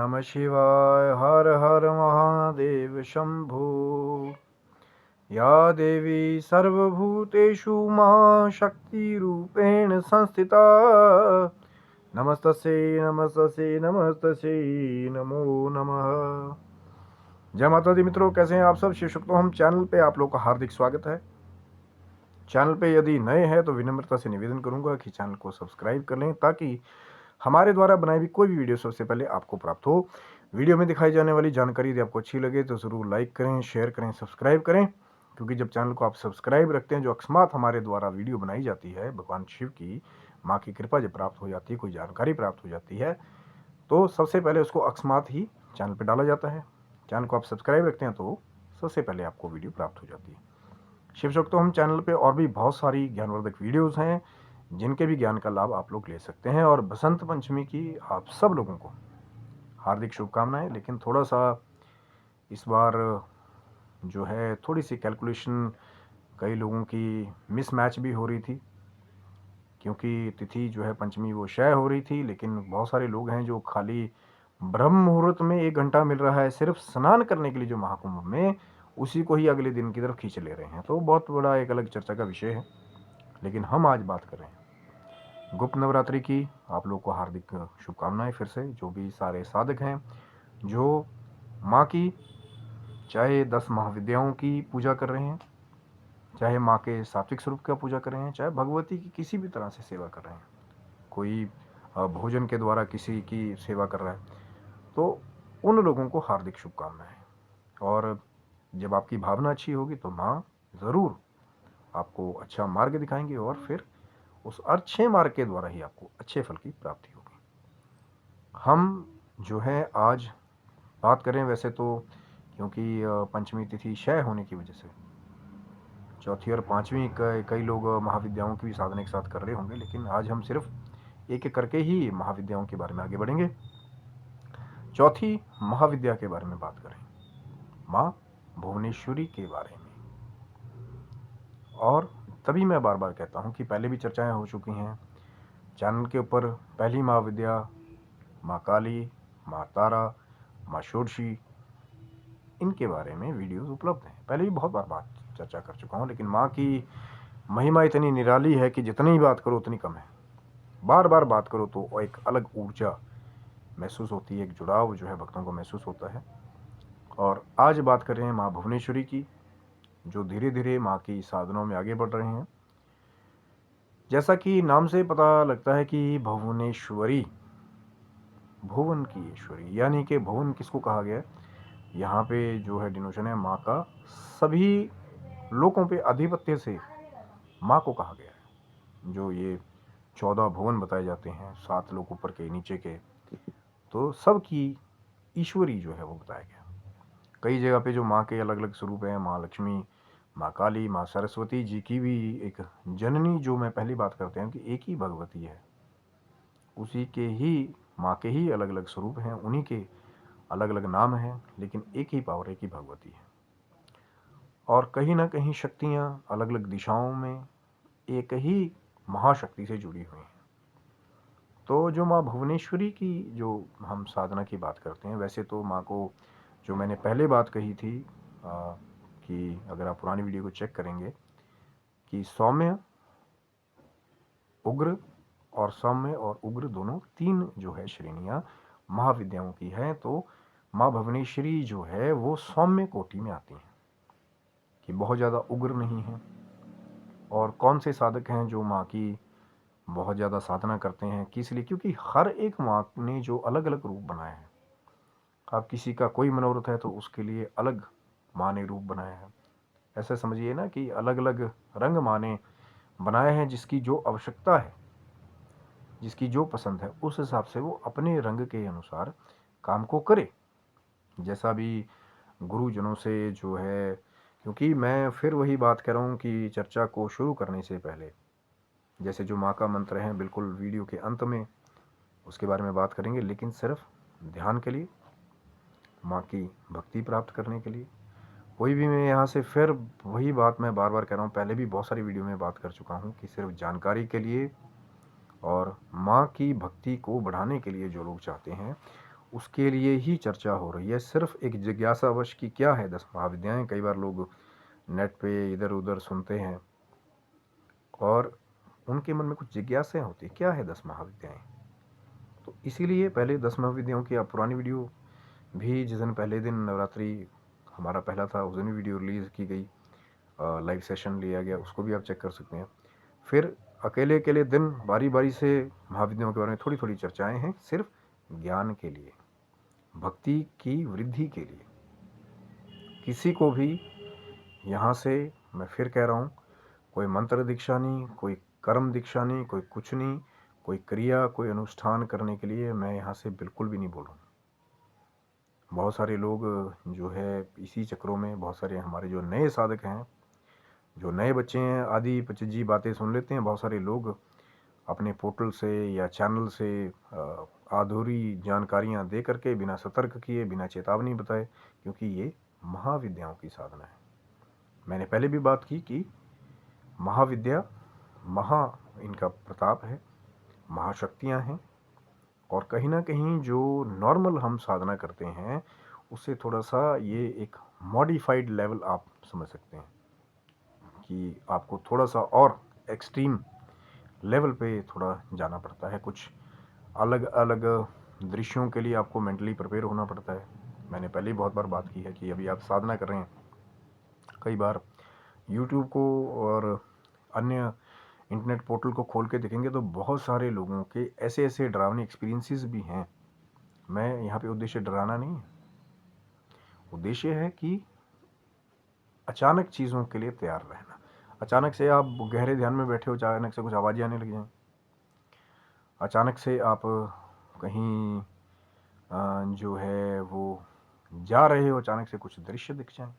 नमः शिवाय। हर हर महादेव शंभो। या देवी सर्वभूतेषु महाशक्तिरूपेण संस्थिता। नमस्तस्यै नमस्तस्यै नमस्तस्यै नमो नमः। जय माता दी मित्रों, कैसे हैं आप सब। शिव शुक्तोहम चैनल पे आप लोग का हार्दिक स्वागत है। चैनल पे यदि नए हैं तो विनम्रता से निवेदन करूंगा कि चैनल को सब्सक्राइब कर लें ताकि हमारे द्वारा बनाई हुई कोई भी वीडियो सबसे पहले आपको प्राप्त हो। वीडियो में दिखाई जाने वाली जानकारी यदि आपको अच्छी लगे तो ज़रूर लाइक करें, शेयर करें, सब्सक्राइब करें, क्योंकि जब चैनल को आप सब्सक्राइब रखते हैं, जो अकस्मात हमारे द्वारा वीडियो बनाई जाती है, भगवान शिव की माँ की कृपा जब प्राप्त हो जाती है, कोई जानकारी प्राप्त हो जाती है, तो सबसे पहले उसको अकस्मात ही चैनल पर डाला जाता है। चैनल को आप सब्सक्राइब रखते हैं तो सबसे पहले आपको वीडियो प्राप्त हो जाती है। शिव शक्तो हम चैनल पे और भी बहुत सारी ज्ञानवर्धक वीडियोस हैं जिनके भी ज्ञान का लाभ आप लोग ले सकते हैं। और बसंत पंचमी की आप सब लोगों को हार्दिक शुभकामनाएं। लेकिन थोड़ा सा इस बार जो है थोड़ी सी कैलकुलेशन कई लोगों की मिसमैच भी हो रही थी, क्योंकि तिथि जो है पंचमी वो क्षय हो रही थी, लेकिन बहुत सारे लोग हैं जो खाली ब्रह्म मुहूर्त में 1 घंटा मिल रहा है सिर्फ स्नान करने के लिए जो महाकुंभ में, उसी को ही अगले दिन की तरफ खींच ले रहे हैं। तो बहुत बड़ा एक अलग चर्चा का विषय है। लेकिन हम आज बात कर रहे हैं गुप्त नवरात्रि की। आप लोग को हार्दिक शुभकामनाएं फिर से, जो भी सारे साधक हैं जो माँ की चाहे 10 महाविद्याओं की पूजा कर रहे हैं, चाहे माँ के सात्विक स्वरूप का पूजा कर रहे हैं, चाहे भगवती की किसी भी तरह से सेवा कर रहे हैं, कोई भोजन के द्वारा किसी की सेवा कर रहा है, तो उन लोगों को हार्दिक शुभकामनाएं। और जब आपकी भावना अच्छी होगी तो माँ ज़रूर आपको अच्छा मार्ग दिखाएंगे और फिर उस अच्छे मार्ग के द्वारा ही आपको अच्छे फल की प्राप्ति होगी। हम जो है आज बात करें, वैसे तो क्योंकि पंचमी तिथि क्षय होने की वजह से चौथी और पांचवी कई लोग महाविद्याओं की भी साधना एक साथ कर रहे होंगे, लेकिन आज हम सिर्फ एक एक करके ही महाविद्याओं के बारे में आगे बढ़ेंगे। चौथी महाविद्या के बारे में बात करें, माँ भुवनेश्वरी के बारे में। और तभी मैं बार बार कहता हूँ कि पहले भी चर्चाएं हो चुकी हैं चैनल के ऊपर। पहली महाविद्या माँ काली, माँ तारा, माँ षोडशी, इनके बारे में वीडियोस उपलब्ध हैं। पहले भी बहुत बार बात चर्चा कर चुका हूँ, लेकिन माँ की महिमा इतनी निराली है कि जितनी ही बात करो उतनी कम है। बार बार बात करो तो एक अलग ऊर्जा महसूस होती है, एक जुड़ाव जो है भक्तों को महसूस होता है। और आज बात कर रहे हैं माँ भुवनेश्वरी की, जो धीरे धीरे माँ की साधनों में आगे बढ़ रहे हैं। जैसा कि नाम से पता लगता है कि भुवनेश्वरी, भुवन की ईश्वरी, यानी कि भुवन किसको कहा गया है, यहाँ पे जो है डिनोशन है माँ का सभी लोगों पे आधिपत्य से माँ को कहा गया है। जो ये 14 भुवन बताए जाते हैं, 7 लोग ऊपर के नीचे के, तो सबकी ईश्वरी जो है वो बताया गया। कई जगह पे जो माँ के अलग अलग स्वरूप हैं, माँ लक्ष्मी, माँ काली, माँ सरस्वती जी की भी एक जननी, जो मैं पहली बात करते हैं कि एक ही भगवती है, उसी के ही माँ के ही अलग अलग स्वरूप हैं, उन्हीं के अलग अलग नाम हैं, लेकिन एक ही पावर, एक ही भगवती है। और कहीं ना कहीं शक्तियाँ अलग अलग दिशाओं में एक ही महाशक्ति से जुड़ी हुई हैं। तो जो माँ भुवनेश्वरी की जो हम साधना की बात करते हैं, वैसे तो माँ को जो मैंने पहले बात कही थी कि अगर आप पुरानी वीडियो को चेक करेंगे कि सौम्य, उग्र और सौम्य और उग्र दोनों 3 जो है श्रेणियाँ महाविद्याओं की हैं, तो माँ भुवनेश्वरी जो है वो सौम्य कोटि में आती हैं, कि बहुत ज़्यादा उग्र नहीं है। और कौन से साधक हैं जो माँ की बहुत ज़्यादा साधना करते हैं, किस लिए, क्योंकि हर एक माँ ने जो अलग अलग रूप बनाए हैं। अब किसी का कोई मनोरथ है तो उसके लिए अलग माँ ने रूप बनाया है। ऐसा समझिए ना कि अलग अलग रंग माँ ने बनाए हैं, जिसकी जो आवश्यकता है, जिसकी जो पसंद है, उस हिसाब से वो अपने रंग के अनुसार काम को करे। जैसा भी गुरुजनों से जो है, क्योंकि मैं फिर वही बात कर रहा हूँ कि चर्चा को शुरू करने से पहले जैसे जो माँ का मंत्र है, बिल्कुल वीडियो के अंत में उसके बारे में बात करेंगे, लेकिन सिर्फ ध्यान के लिए, माँ की भक्ति प्राप्त करने के लिए। कोई भी, मैं यहाँ से फिर वही बात मैं बार बार कह रहा हूँ, पहले भी बहुत सारी वीडियो में बात कर चुका हूँ कि सिर्फ जानकारी के लिए और माँ की भक्ति को बढ़ाने के लिए जो लोग चाहते हैं, उसके लिए ही चर्चा हो रही है, सिर्फ एक जिज्ञासावश की क्या है 10 महाविद्याएं। कई बार लोग नेट पे इधर उधर सुनते हैं और उनके मन में कुछ जिज्ञासाएं होती है, क्या है 10 महाविद्याएं। तो इसीलिए पहले 10 महाविद्याओं की आप पुरानी वीडियो भी, जिस दिन पहले दिन नवरात्रि हमारा पहला था, उस दिन भी वीडियो रिलीज़ की गई, लाइव सेशन लिया गया, उसको भी आप चेक कर सकते हैं। फिर अकेले अकेले दिन बारी बारी से महाविद्याओं के बारे में थोड़ी थोड़ी चर्चाएं हैं, सिर्फ ज्ञान के लिए, भक्ति की वृद्धि के लिए। किसी को भी यहाँ से, मैं फिर कह रहा हूँ, कोई मंत्र दीक्षा नहीं, कोई कर्म दीक्षा नहीं, कोई कुछ नहीं, कोई क्रिया, कोई अनुष्ठान करने के लिए मैं यहाँ से बिल्कुल भी नहीं बोल रहा हूँ। बहुत सारे लोग जो है इसी चक्रों में, बहुत सारे हमारे जो नए साधक हैं, जो नए बच्चे हैं, आदि पचीजी बातें सुन लेते हैं। बहुत सारे लोग अपने पोर्टल से या चैनल से अधूरी जानकारियाँ दे करके, बिना सतर्क किए, बिना चेतावनी बताए, क्योंकि ये महाविद्याओं की साधना है। मैंने पहले भी बात की कि महाविद्या, महा इनका प्रताप है, महाशक्तियाँ हैं, और कहीं ना कहीं जो नॉर्मल हम साधना करते हैं उससे थोड़ा सा ये एक मॉडिफाइड लेवल आप समझ सकते हैं, कि आपको थोड़ा सा और एक्सट्रीम लेवल पे थोड़ा जाना पड़ता है। कुछ अलग अलग दृश्यों के लिए आपको मेंटली प्रिपेयर होना पड़ता है। मैंने पहले ही बहुत बार बात की है कि अभी आप साधना कर रहे हैं, कई बार यूट्यूब को और अन्य इंटरनेट पोर्टल को खोल के देखेंगे तो बहुत सारे लोगों के ऐसे ऐसे डरावने एक्सपीरियंसेस भी हैं। मैं यहाँ पे उद्देश्य डराना नहीं है, उद्देश्य है कि अचानक चीज़ों के लिए तैयार रहना। अचानक से आप गहरे ध्यान में बैठे हो, अचानक से कुछ आवाज़ें आने लग जाएं, अचानक से आप कहीं जो है वो जा रहे हो, अचानक से कुछ दृश्य दिख जाए।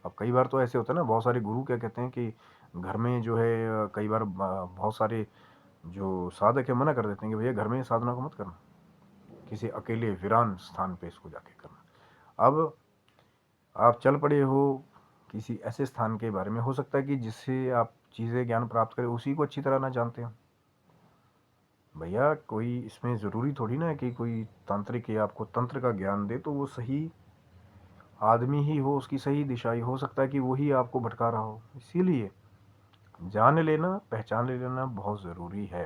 अब कई बार तो ऐसे होता है ना, बहुत सारे गुरु क्या कहते हैं कि घर में जो है कई बार बहुत सारे जो साधक है मना कर देते हैं कि भैया घर में साधना को मत करना, किसी अकेले वीरान स्थान पे इसको जाके करना। अब आप चल पड़े हो किसी ऐसे स्थान के बारे में, हो सकता है कि जिससे आप चीज़ें ज्ञान प्राप्त करें उसी को अच्छी तरह ना जानते हो। भैया कोई इसमें ज़रूरी थोड़ी ना है कि कोई तांत्रिक या आपको तंत्र का ज्ञान दे तो वो सही आदमी ही हो, उसकी सही दिशा ही हो सकता है कि वही आपको भटका रहा हो। इसीलिए जान लेना, पहचान लेना बहुत ज़रूरी है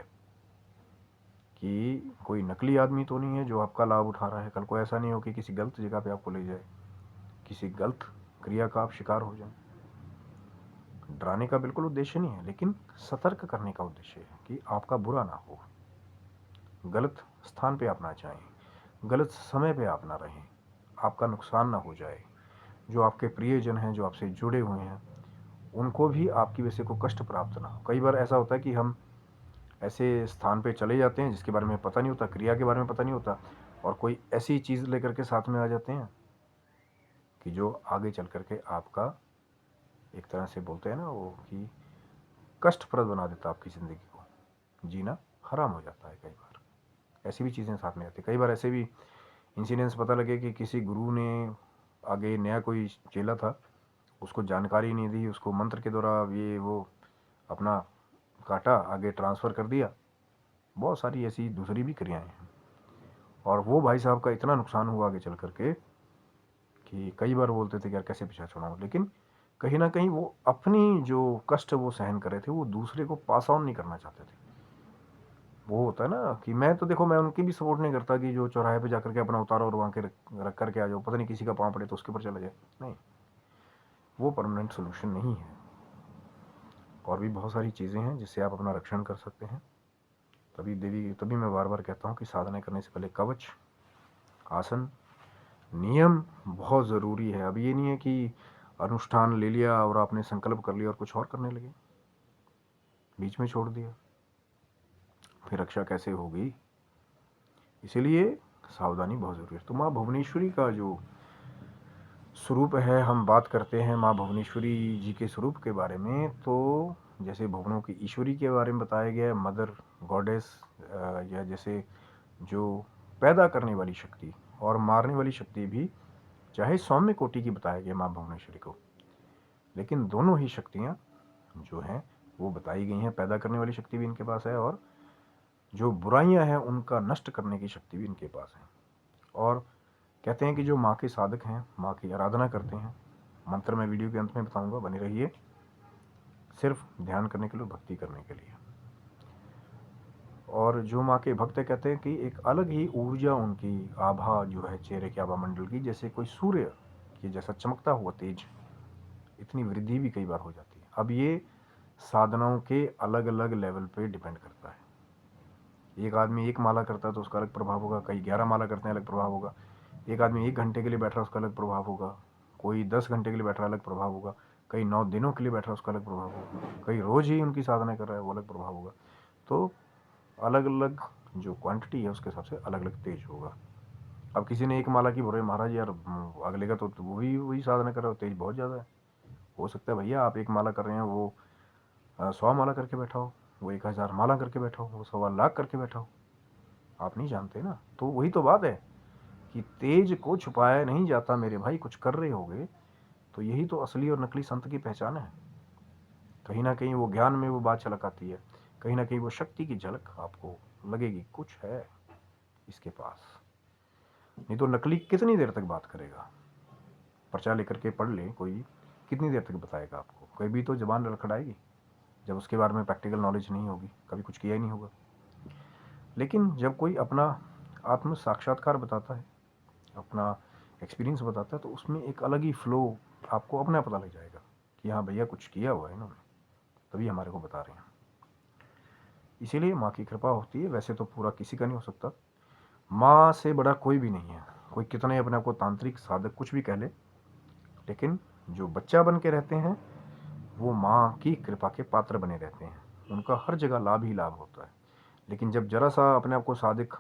कि कोई नकली आदमी तो नहीं है जो आपका लाभ उठा रहा है। कल को ऐसा नहीं हो कि किसी गलत जगह पे आपको ले जाए, किसी गलत क्रिया का आप शिकार हो जाए। डराने का बिल्कुल उद्देश्य नहीं है, लेकिन सतर्क करने का उद्देश्य है कि आपका बुरा ना हो, गलत स्थान पे आप ना जाएं, गलत समय पे आप ना रहें, आपका नुकसान ना हो जाए। जो आपके प्रियजन हैं, जो आपसे जुड़े हुए हैं, उनको भी आपकी वजह से कोई कष्ट प्राप्त ना हो। कई बार ऐसा होता है कि हम ऐसे स्थान पे चले जाते हैं जिसके बारे में पता नहीं होता, क्रिया के बारे में पता नहीं होता, और कोई ऐसी चीज़ लेकर के साथ में आ जाते हैं कि जो आगे चल करके आपका, एक तरह से बोलते हैं ना वो, कि कष्टप्रद बना देता है, आपकी ज़िंदगी को जीना हराम हो जाता है। कई बार ऐसी भी चीज़ें साथ में आती हैं। कई बार ऐसे भी इंसिडेंट्स पता लगे कि किसी गुरु ने, आगे नया कोई चेला था, उसको जानकारी नहीं दी, उसको मंत्र के द्वारा ये वो अपना काटा, आगे ट्रांसफ़र कर दिया। बहुत सारी ऐसी दूसरी भी क्रियाएं हैं, और वो भाई साहब का इतना नुकसान हुआ आगे चल करके कि कई बार बोलते थे कि यार कैसे पीछा छोड़ाऊँ, लेकिन कहीं ना कहीं वो अपनी जो कष्ट वो सहन कर रहे थे वो दूसरे को पास ऑन नहीं करना चाहते थे। वो होता है ना कि मैं तो देखो, मैं उनकी भी सपोर्ट नहीं करता कि जो चौराहे पे जाकर के अपना उतारो और वहाँ के रख करके आ जाओ, पता नहीं किसी का पाँव पड़े तो उसके ऊपर चला जाए। नहीं, वो परमानेंट सोल्यूशन नहीं है। और भी बहुत सारी चीज़ें हैं जिससे आप अपना रक्षण कर सकते हैं। तभी मैं बार बार कहता हूँ कि साधना करने से पहले कवच, आसन, नियम बहुत ज़रूरी है। अब ये नहीं है कि अनुष्ठान ले लिया और आपने संकल्प कर लिया और कुछ और करने लगे, बीच में छोड़ दिया, फिर रक्षा कैसे होगी। इसीलिए सावधानी बहुत ज़रूरी है। तो माँ भुवनेश्वरी का जो स्वरूप है, हम बात करते हैं माँ भुवनेश्वरी जी के स्वरूप के बारे में, तो जैसे भुवनों की ईश्वरी के बारे में बताया गया है, मदर गॉडेस, या जैसे जो पैदा करने वाली शक्ति और मारने वाली शक्ति भी चाहे सौम्य कोटि की बताया गया माँ भुवनेश्वरी को, लेकिन दोनों ही शक्तियाँ जो हैं वो बताई गई हैं। पैदा करने वाली शक्ति भी इनके पास है और जो बुराइयां हैं उनका नष्ट करने की शक्ति भी इनके पास है। और कहते हैं कि जो माँ के साधक हैं, माँ की आराधना करते हैं, मंत्र मैं वीडियो के अंत में बताऊंगा, बने रहिए, सिर्फ ध्यान करने के लिए, भक्ति करने के लिए। और जो माँ के भक्त कहते हैं कि एक अलग ही ऊर्जा उनकी आभा जो है चेहरे के आभा मंडल की, जैसे कोई सूर्य के जैसा चमकता हुआ तेज, इतनी वृद्धि भी कई बार हो जाती है। अब ये साधनाओं के अलग अलग लेवल पे डिपेंड करता है। एक आदमी एक माला करता है तो उसका अलग प्रभाव होगा, कई 11 माला करते हैं अलग प्रभाव होगा, एक आदमी 1 घंटे के लिए बैठ रहा है उसका अलग प्रभाव होगा, कोई 10 घंटे के लिए बैठ रहा है अलग प्रभाव होगा, कई 9 दिनों के लिए बैठ रहा है उसका अलग प्रभाव होगा, कई रोज ही उनकी साधना कर रहा है वो अलग प्रभाव होगा। तो अलग अलग जो क्वांटिटी है उसके हिसाब से अलग अलग तेज होगा। अब किसी ने 1 माला की बोले महाराज यार अगले का तो वो भी वही साधना कर रहा है, तेज बहुत ज़्यादा है। हो सकता है भैया आप 1 माला कर रहे हैं, वो 100 माला करके बैठा हो, वो 1000 माला करके बैठा हो, वो 1.25 लाख करके बैठा हो, आप नहीं जानते ना। तो वही तो बात है कि तेज को छुपाया नहीं जाता मेरे भाई, कुछ कर रहे होगे तो यही तो असली और नकली संत की पहचान है। कहीं ना कहीं वो ज्ञान में वो बात झलक आती है, कहीं ना कहीं वो शक्ति की झलक आपको लगेगी, कुछ है इसके पास। नहीं तो नकली कितनी देर तक बात करेगा, पर्चा लेकर के पढ़ ले कोई, कितनी देर तक बताएगा आपको, कभी भी तो जबान लड़खड़ाएगी जब उसके बारे में प्रैक्टिकल नॉलेज नहीं होगी, कभी कुछ किया ही नहीं होगा। लेकिन जब कोई अपना आत्म साक्षात्कार बताता है, अपना एक्सपीरियंस बताता है, तो उसमें एक अलग ही फ्लो आपको अपना पता लग जाएगा कि हाँ भैया कुछ किया हुआ है इन्होंने, तभी हमारे को बता रहे हैं। इसीलिए माँ की कृपा होती है, वैसे तो पूरा किसी का नहीं हो सकता, माँ से बड़ा कोई भी नहीं है। कोई कितने अपने आप को तांत्रिक साधक कुछ भी कह ले, लेकिन जो बच्चा बन के रहते हैं वो माँ की कृपा के पात्र बने रहते हैं, उनका हर जगह लाभ ही लाभ होता है। लेकिन जब जरा सा अपने आप को साधक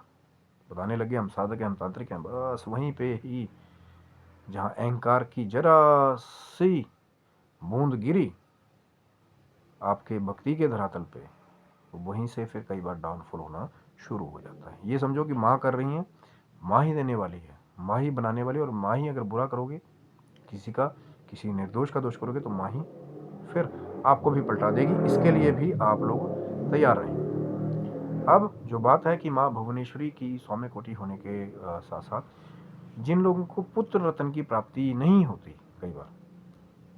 बताने लगे, हम साधक हैं, हम तांत्रिक हैं, बस वहीं पे ही जहाँ अहंकार की जरा सी बूंद गिरी आपके भक्ति के धरातल पे, तो वहीं से फिर कई बार डाउनफॉल होना शुरू हो जाता है। ये समझो कि माँ कर रही है, माँ ही देने वाली है, माँ ही बनाने वाली, और माँ ही अगर बुरा करोगे, किसी निर्दोष का दोष करोगे, तो माँ ही फिर आपको भी पलटा देगी। इसके लिए भी आप लोग तैयार रहें। अब जो बात है कि माँ भुवनेश्वरी की सौम्य कोटि होने के साथ साथ जिन लोगों को पुत्र रत्न की प्राप्ति नहीं होती कई बार,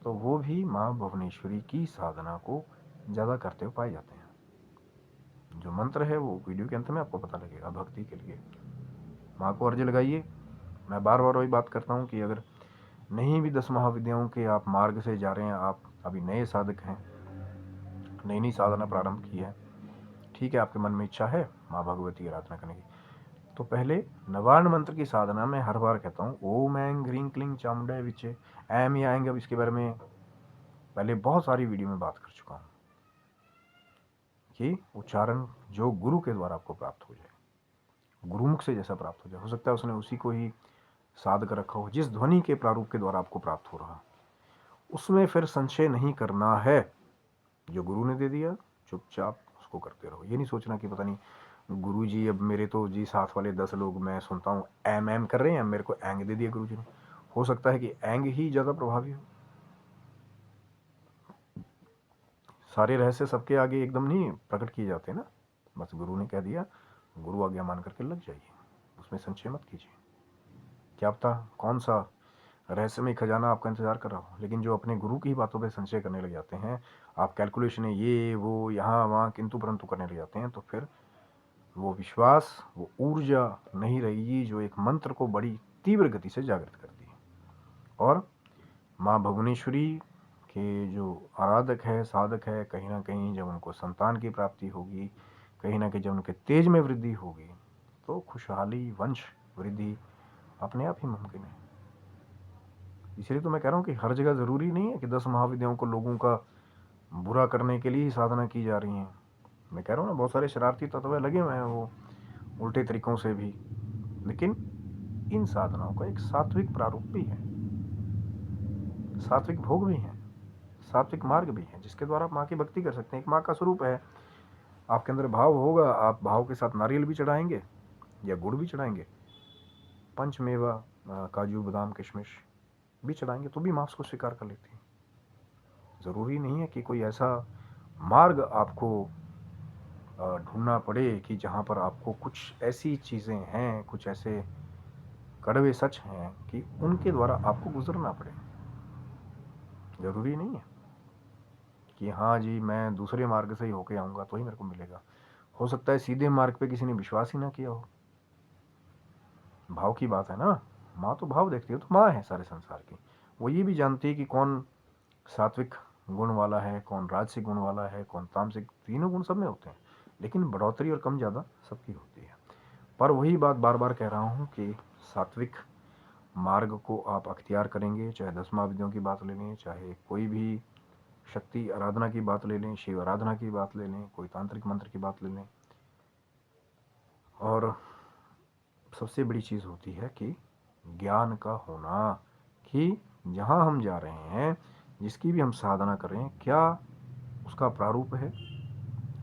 तो वो भी माँ भुवनेश्वरी की साधना को ज़्यादा करते हुए पाए जाते हैं। जो मंत्र है वो वीडियो के अंत में आपको पता लगेगा। भक्ति के लिए माँ को अर्जी लगाइए। मैं बार बार वही बात करता हूँ कि अगर नहीं भी 10 महाविद्याओं के आप मार्ग से जा रहे हैं, आप अभी नए साधक हैं, नई नई साधना प्रारंभ की है, ठीक है, आपके मन में इच्छा है माँ भगवती की आराधना करने की, तो पहले नवार्ण मंत्र की साधना में हर बार कहता हूँ ओम ऐं ह्रीं क्लीं चामुंडाय विचे, ऐम या ऐंग, अब इसके बारे में पहले बहुत सारी वीडियो में बात कर चुका हूँ कि उच्चारण जो गुरु के द्वारा आपको प्राप्त हो जाए, गुरुमुख से जैसा प्राप्त हो जाए। हो सकता है उसने उसी को ही साध कर रखा हो, जिस ध्वनि के प्रारूप के द्वारा आपको प्राप्त हो रहा, उसमें फिर संशय नहीं करना है। जो गुरु ने दे दिया चुपचाप उसको करते रहो। ये नहीं सोचना कि पता नहीं गुरु जी, अब मेरे तो जी साथ वाले 10 लोग मैं सुनता हूँ एम एम कर रहे हैं, मेरे को एंग दे दिया गुरु जी ने। हो सकता है कि एंग ही ज़्यादा प्रभावी हो। सारे रहस्य सबके आगे एकदम नहीं प्रकट किए जाते ना, बस गुरु ने कह दिया, गुरु आज्ञा मान करके लग जाइए, उसमें संशय मत कीजिए। क्या पता कौन सा रहस्यमय खजाना आपका इंतजार कर रहा हो। लेकिन जो अपने गुरु की ही बातों पे संशय करने लग जाते हैं, आप कैलकुलेशन है ये वो यहाँ वहाँ किंतु परंतु करने लग जाते हैं, तो फिर वो विश्वास, वो ऊर्जा नहीं रहेगी जो एक मंत्र को बड़ी तीव्र गति से जागृत करती है। और माँ भुवनेश्वरी के जो आराधक है, साधक है, कहीं ना कहीं जब उनको संतान की प्राप्ति होगी, कहीं ना कहीं जब उनके तेज में वृद्धि होगी, तो खुशहाली, वंश वृद्धि अपने आप ही मुमकिन है। इसलिए तो मैं कह रहा हूँ कि हर जगह ज़रूरी नहीं है कि 10 महाविद्याओं को लोगों का बुरा करने के लिए ही साधना की जा रही है। मैं कह रहा हूँ ना, बहुत सारे शरारती तत्व लगे हुए हैं वो उल्टे तरीकों से भी, लेकिन इन साधनाओं का एक सात्विक प्रारूप भी है, सात्विक भोग भी है, सात्विक मार्ग भी है, जिसके द्वारा आप माँ की भक्ति कर सकते हैं। एक माँ का स्वरूप है, आपके अंदर भाव होगा, आप भाव के साथ नारियल भी चढ़ाएंगे या गुड़ भी चढ़ाएंगे, पंचमेवा काजू बादाम किशमिश भी चढ़ाएंगे, तो भी माँ उसको स्वीकार कर लेती है। ज़रूरी नहीं है कि कोई ऐसा मार्ग आपको ढूंढना पड़े कि जहाँ पर आपको कुछ ऐसी चीज़ें हैं, कुछ ऐसे कड़वे सच हैं कि उनके द्वारा आपको गुजरना पड़े। ज़रूरी नहीं है कि हाँ जी मैं दूसरे मार्ग से ही होके आऊँगा तो ही मेरे को मिलेगा। हो सकता है सीधे मार्ग पे किसी ने विश्वास ही ना किया हो। भाव की बात है ना, माँ तो भाव देखती है, तो माँ है सारे संसार की। वो ये भी जानती है कि कौन सात्विक गुण वाला है, कौन राजसिक गुण वाला है, कौन तामसिक, तीनों गुण सब में होते हैं, लेकिन बढ़ोतरी और कम ज़्यादा सबकी होती है। पर वही बात बार बार कह रहा हूँ कि सात्विक मार्ग को आप अख्तियार करेंगे, चाहे 10 महाविद्याओं की बात ले लें, चाहे कोई भी शक्ति आराधना की बात ले लें, शिव आराधना की बात ले लें, कोई तांत्रिक मंत्र की बात ले लें, और सबसे बड़ी चीज़ होती है कि ज्ञान का होना, कि जहाँ हम जा रहे हैं, जिसकी भी हम साधना कर रहे हैं, क्या उसका प्रारूप है,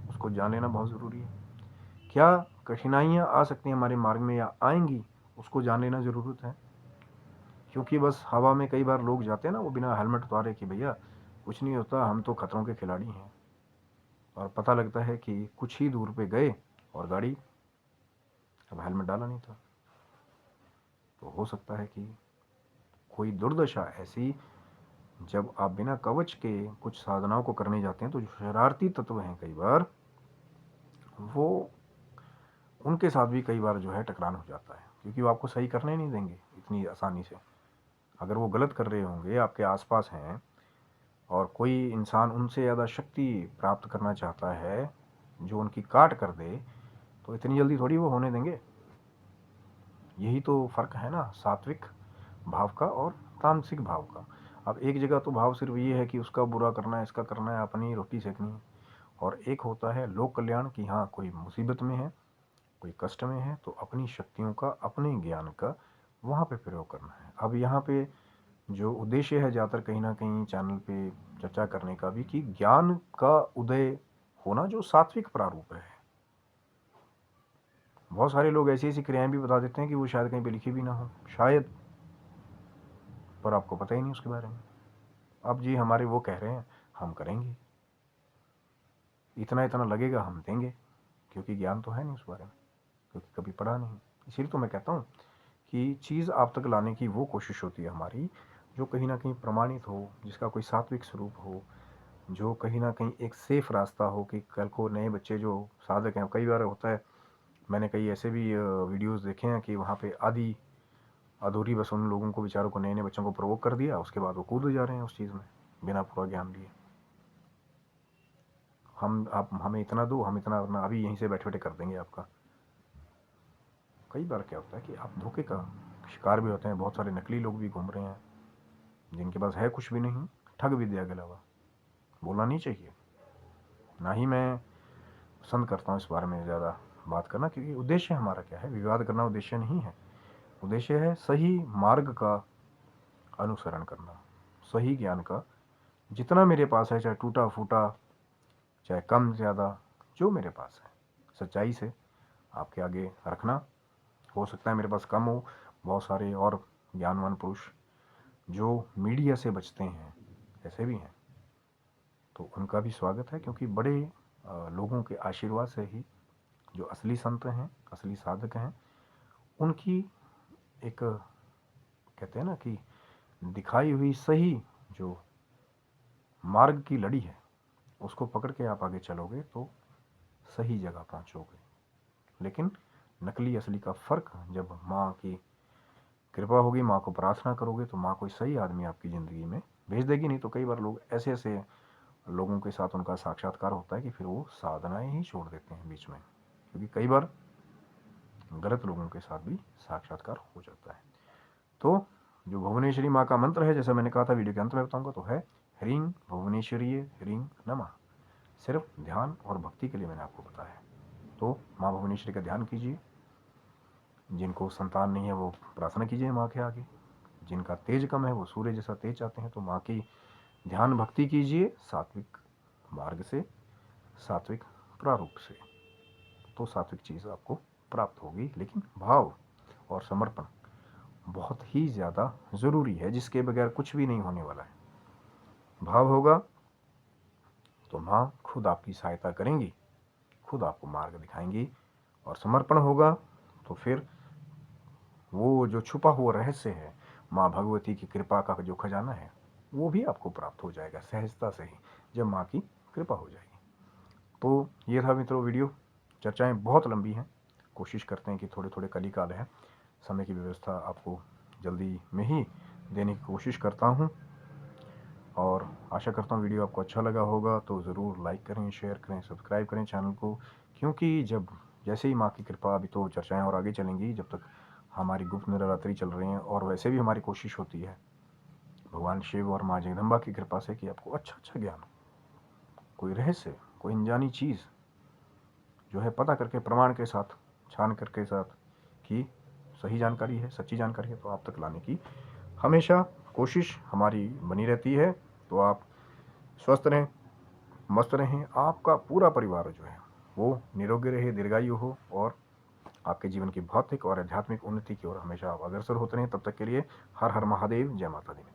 उसको जान लेना बहुत ज़रूरी है। क्या कठिनाइयाँ आ सकती हैं हमारे मार्ग में या आएंगी, उसको जान लेना ज़रूरत है। क्योंकि बस हवा में कई बार लोग जाते हैं ना, वो बिना हेलमेट उतारे कि भैया कुछ नहीं होता, हम तो खतरों के खिलाड़ी हैं, और पता लगता है कि कुछ ही दूर पे गए और गाड़ी, अब हेलमेट डाला नहीं था। तो हो सकता है कि कोई दुर्दशा ऐसी, जब आप बिना कवच के कुछ साधनाओं को करने जाते हैं, तो जो शरारती तत्व हैं कई बार, वो उनके साथ भी कई बार जो है टकरान हो जाता है, क्योंकि वो आपको सही करने नहीं देंगे इतनी आसानी से। अगर वो गलत कर रहे होंगे, आपके आसपास हैं, और कोई इंसान उनसे ज़्यादा शक्ति प्राप्त करना चाहता है जो उनकी काट कर दे, तो इतनी जल्दी थोड़ी वो होने देंगे। यही तो फ़र्क है ना सात्विक भाव का और तामसिक भाव का। अब एक जगह तो भाव सिर्फ ये है कि उसका बुरा करना है, इसका करना है, अपनी रोटी सेकनी है, और एक होता है लोक कल्याण की, हाँ कोई मुसीबत में है, कोई कष्ट में है, तो अपनी शक्तियों का, अपने ज्ञान का वहाँ पे प्रयोग करना है। अब यहाँ पे जो उद्देश्य है ज़्यादातर कहीं ना कहीं चैनल पे चर्चा करने का भी, कि ज्ञान का उदय होना जो सात्विक प्रारूप है। बहुत सारे लोग ऐसी ऐसी क्रियाएं भी बता देते हैं कि वो शायद कहीं पे लिखी भी ना हो, शायद, पर आपको पता ही नहीं उसके बारे में। अब जी हमारे वो कह रहे हैं, हम करेंगे, इतना इतना लगेगा हम देंगे, क्योंकि ज्ञान तो है नहीं उस बारे में, क्योंकि कभी पढ़ा नहीं। इसीलिए तो मैं कहता हूँ कि चीज़ आप तक लाने की वो कोशिश होती है हमारी, जो कहीं ना कहीं प्रमाणित हो, जिसका कोई सात्विक स्वरूप हो, जो कहीं ना कहीं एक सेफ रास्ता हो, कि कल को नए बच्चे जो साधक हैं, कई बार होता है, मैंने कई ऐसे भी वीडियोस देखे हैं कि वहाँ पे आधी अधूरी बस उन लोगों को, बेचारों को, नए नए बच्चों को प्रोवोक कर दिया, उसके बाद वो कूद जा रहे हैं उस चीज़ में बिना पूरा ज्ञान लिए। हम आप हमें इतना दो, हम इतना अपना अभी यहीं से बैठे बैठे कर देंगे आपका। कई बार क्या होता है कि आप धोखे का शिकार भी होते हैं। बहुत सारे नकली लोग भी घूम रहे हैं जिनके पास है कुछ भी नहीं, ठग विद्या के अलावा। बोलना नहीं चाहिए, ना ही मैं पसंद करता हूँ इस बारे में ज़्यादा बात करना, क्योंकि उद्देश्य हमारा क्या है, विवाद करना उद्देश्य नहीं है। उद्देश्य है सही मार्ग का अनुसरण करना, सही ज्ञान का जितना मेरे पास है, चाहे टूटा फूटा, चाहे कम ज़्यादा, जो मेरे पास है सच्चाई से आपके आगे रखना। हो सकता है मेरे पास कम हो, बहुत सारे और ज्ञानवान पुरुष जो मीडिया से बचते हैं ऐसे भी हैं, तो उनका भी स्वागत है, क्योंकि बड़े लोगों के आशीर्वाद से ही जो असली संत हैं, असली साधक हैं, उनकी एक, कहते हैं ना कि दिखाई हुई सही जो मार्ग की लड़ी है, उसको पकड़ के आप आगे चलोगे तो सही जगह पहुंचोगे। लेकिन नकली असली का फ़र्क, जब माँ की कृपा होगी, माँ को प्रार्थना करोगे, तो माँ कोई सही आदमी आपकी ज़िंदगी में भेज देगी। नहीं तो कई बार लोग ऐसे ऐसे लोगों के साथ उनका साक्षात्कार होता है कि फिर वो साधनाएं ही छोड़ देते हैं बीच में, क्योंकि कई बार गलत लोगों के साथ भी साक्षात्कार हो जाता है। तो जो भुवनेश्वरी माँ का मंत्र है, जैसा मैंने कहा था वीडियो के अंत में बताऊंगा, तो है ह्रीं भुवनेश्वरी ह्रीं नमः। सिर्फ ध्यान और भक्ति के लिए मैंने आपको बताया। तो माँ भुवनेश्वरी का ध्यान कीजिए, जिनको संतान नहीं है वो प्रार्थना कीजिए माँ के आगे, जिनका तेज कम है वो सूर्य जैसा तेज चाहते हैं तो माँ की ध्यान भक्ति कीजिए, सात्विक मार्ग से, सात्विक प्रारूप से, तो सात्विक चीज़ आपको प्राप्त होगी। लेकिन भाव और समर्पण बहुत ही ज़्यादा ज़रूरी है, जिसके बगैर कुछ भी नहीं होने वाला है। भाव होगा तो माँ खुद आपकी सहायता करेंगी, खुद आपको मार्ग दिखाएंगी, और समर्पण होगा तो फिर वो जो छुपा हुआ रहस्य है, माँ भगवती की कृपा का जो खजाना है, वो भी आपको प्राप्त हो जाएगा सहजता से ही, जब माँ की कृपा हो जाएगी। तो ये था मित्रों वीडियो। चर्चाएं बहुत लंबी हैं, कोशिश करते हैं कि थोड़े थोड़े कलिकाल है, समय की व्यवस्था आपको जल्दी में ही देने की कोशिश करता हूँ। और आशा करता हूँ वीडियो आपको अच्छा लगा होगा, तो ज़रूर लाइक करें, शेयर करें, सब्सक्राइब करें चैनल को, क्योंकि जब जैसे ही माँ की कृपा, अभी तो चर्चाएं और आगे चलेंगी जब तक हमारी गुप्त नवरात्रि चल रही हैं, और वैसे भी हमारी कोशिश होती है भगवान शिव और माँ जगदम्बा की कृपा से कि आपको अच्छा अच्छा ज्ञान, कोई रहस्य, कोई अनजानी चीज़ जो है पता करके, प्रमाण के साथ, छान करके साथ कि सही जानकारी है, सच्ची जानकारी है, तो आप तक लाने की हमेशा कोशिश हमारी बनी रहती है। तो आप स्वस्थ रहें, मस्त रहें, आपका पूरा परिवार जो है वो निरोगी रहे, दीर्घायु हो, और आपके जीवन की भौतिक और आध्यात्मिक उन्नति की ओर हमेशा आप अग्रसर होते रहें। तब तक के लिए हर हर महादेव, जय माता दी।